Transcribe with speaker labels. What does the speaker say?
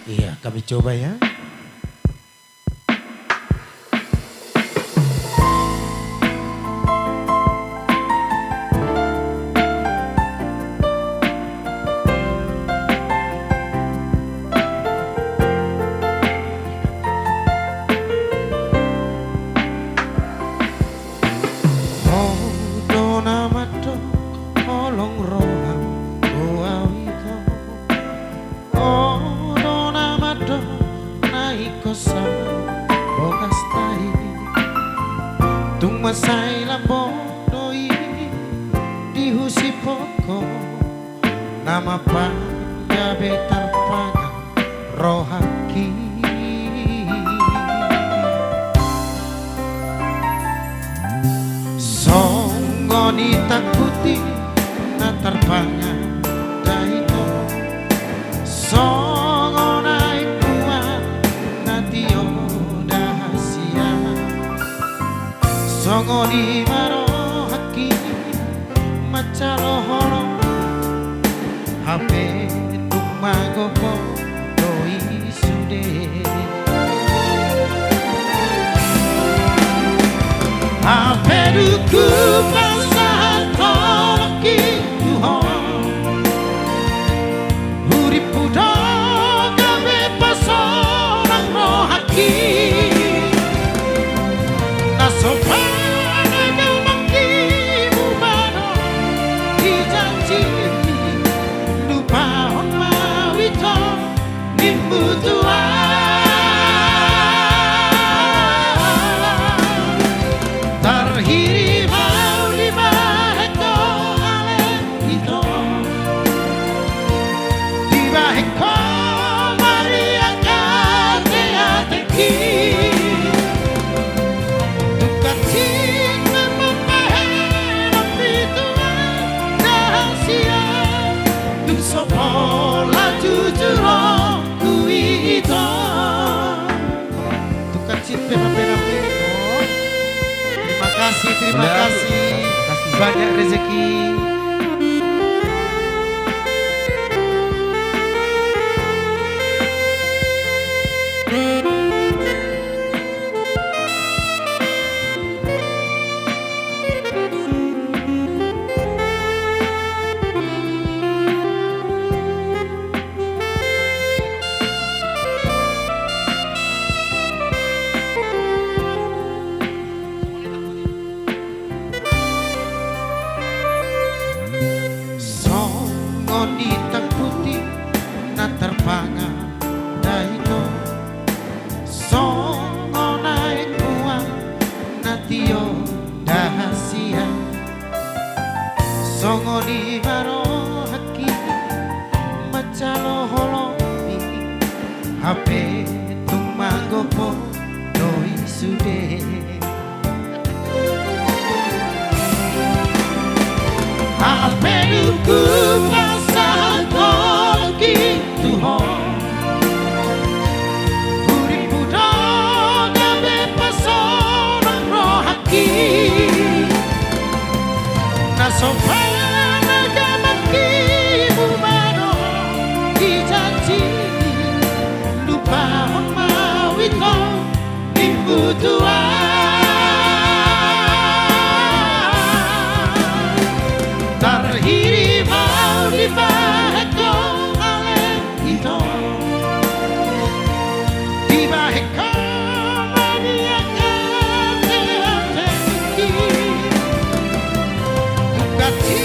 Speaker 1: Iya, kami coba ya. Tung masai lambo doi di husi poko nama paya betar pada rohaki songoni takuti natar panya daito songonai kuat natio dahasia songoni maro haki macalo holo hape tumagopo doi sude hape duku pasahan toloki tuhon huripu do gabe pasorang rohaki nasopan Terima kasih banyak rezeki. Hitam putih natar panga daito songo naik kuang natio dahasia songo di maro haki macalo holomi hape tumagopo doi sude hape duku sopana gamaki bumano dijanji lupa mawito minggu tua terhiri mau dibaheko ale itu dibaheko maniakan hati